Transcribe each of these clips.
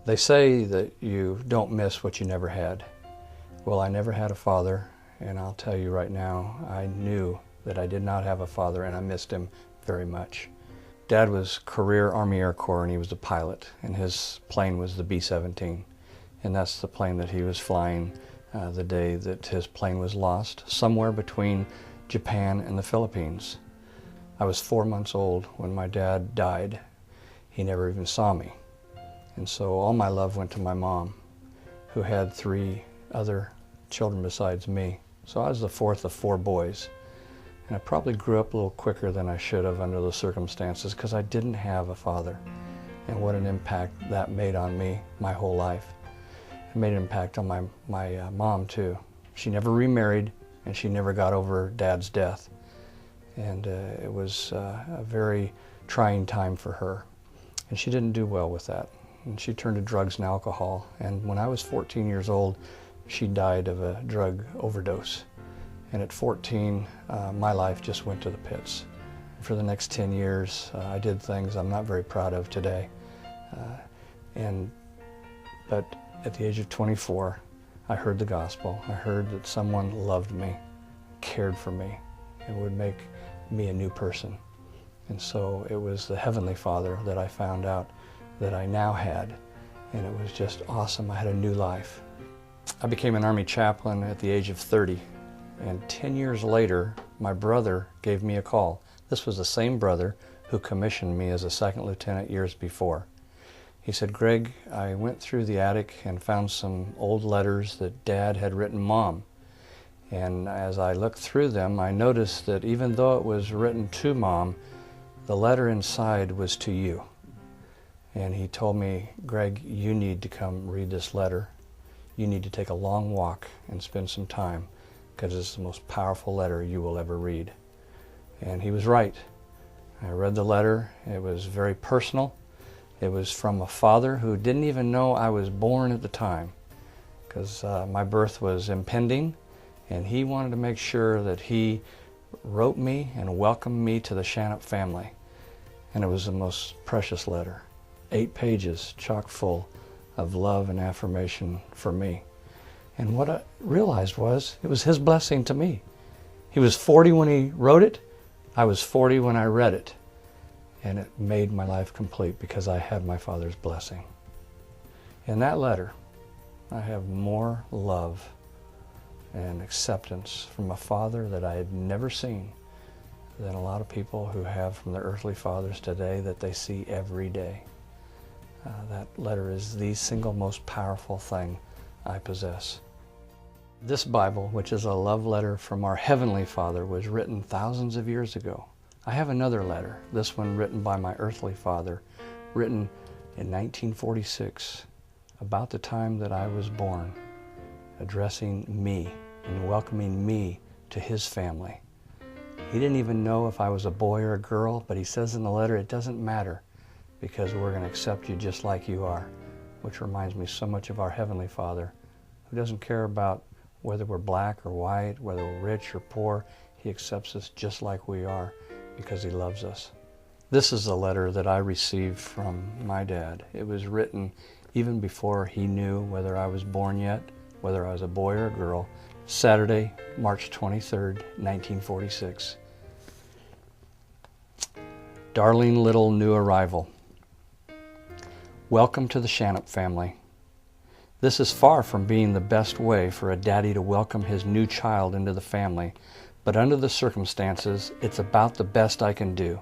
They say that you don't miss what you never had. Well, I never had a father, and I'll tell you right now, I knew that I did not have a father, and I missed him very much. Dad was career Army Air Corps, and he was a pilot, and his plane was the B-17, and that's the plane that he was flying the day that his plane was lost, somewhere between Japan and the Philippines. I was 4 months old when my dad died. He never even saw me. And so all my love went to my mom, who had 3 other children besides me. So I was the 4th of 4 boys. And I probably grew up a little quicker than I should have under the circumstances because I didn't have a father. And what an impact that made on me my whole life. It made an impact on my mom too. She never remarried, and she never got over Dad's death. And it was a very trying time for her. And she didn't do well with that. And she turned to drugs and alcohol. And when I was 14 years old, she died of a drug overdose. And at 14, my life just went to the pits. For the next 10 years, I did things I'm not very proud of today. But at the age of 24, I heard the gospel. I heard that someone loved me, cared for me, and would make me a new person. And so it was the Heavenly Father that I found out that I now had, and it was just awesome. I had a new life. I became an Army chaplain at the age of 30, and 10 years later, my brother gave me a call. This was the same brother who commissioned me as a second lieutenant years before. He said, "Greg, I went through the attic and found some old letters that Dad had written Mom. And as I looked through them, I noticed that even though it was written to Mom, the letter inside was to you." And he told me, "Greg, you need to come read this letter. You need to take a long walk and spend some time because it's the most powerful letter you will ever read." And he was right. I read the letter. It was very personal. It was from a father who didn't even know I was born at the time because my birth was impending, and he wanted to make sure that he wrote me and welcomed me to the Shanup family. And it was the most precious letter. 8 pages, chock full of love and affirmation for me. And what I realized was, it was his blessing to me. He was 40 when he wrote it. I was 40 when I read it. And it made my life complete because I had my Father's blessing. In that letter, I have more love and acceptance from a father that I had never seen than a lot of people who have from their earthly fathers today that they see every day. That letter is the single most powerful thing I possess. This Bible, which is a love letter from our Heavenly Father, was written thousands of years ago. I have another letter, this one written by my earthly father, written in 1946, about the time that I was born, addressing me and welcoming me to his family. He didn't even know if I was a boy or a girl, but he says in the letter, it doesn't matter because we're going to accept you just like you are, which reminds me so much of our Heavenly Father, who doesn't care about whether we're black or white, whether we're rich or poor. He accepts us just like we are because he loves us. This is the letter that I received from my dad. It was written even before he knew whether I was born yet, whether I was a boy or a girl. Saturday, March 23rd, 1946. Darling little new arrival. Welcome to the Shanup family. This is far from being the best way for a daddy to welcome his new child into the family, but under the circumstances, it's about the best I can do.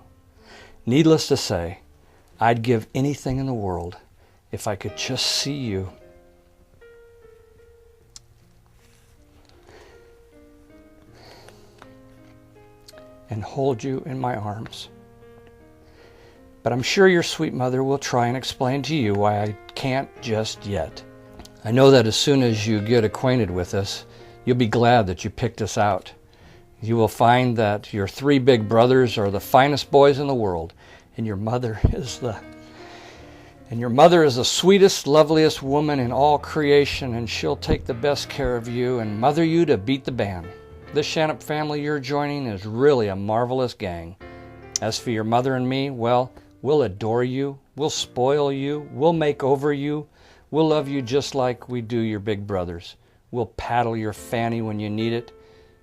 Needless to say, I'd give anything in the world if I could just see you and hold you in my arms. But I'm sure your sweet mother will try and explain to you why I can't just yet. I know that as soon as you get acquainted with us, you'll be glad that you picked us out. You will find that your 3 big brothers are the finest boys in the world, and your mother is the sweetest, loveliest woman in all creation, and she'll take the best care of you and mother you to beat the band. This Shanup family you're joining is really a marvelous gang. As for your mother and me, well, We'll adore you. We'll spoil you. We'll make over you. We'll love you just like we do your big brothers. We'll paddle your fanny when you need it.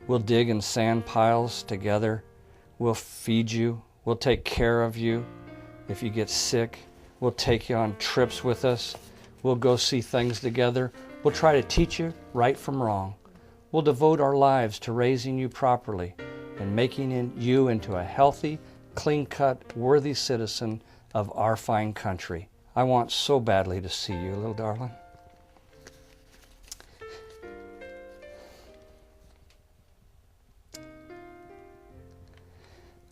We'll dig in sand piles together. We'll feed you. We'll take care of you. If you get sick, we'll take you on trips with us. We'll go see things together. We'll try to teach you right from wrong. We'll devote our lives to raising you properly and making you into a healthy, clean-cut, worthy citizen of our fine country. I want so badly to see you, little darling.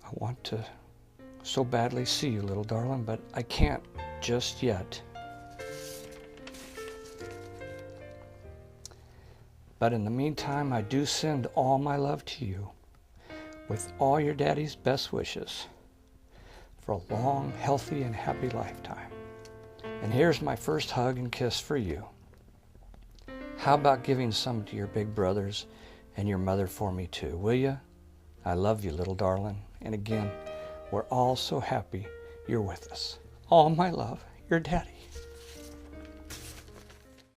I want to so badly see you, little darling, but I can't just yet. But in the meantime, I do send all my love to you with all your daddy's best wishes for a long, healthy, and happy lifetime. And here's my first hug and kiss for you. How about giving some to your big brothers and your mother for me too, will you? I love you, little darling. And again, we're all so happy you're with us. All my love, your daddy.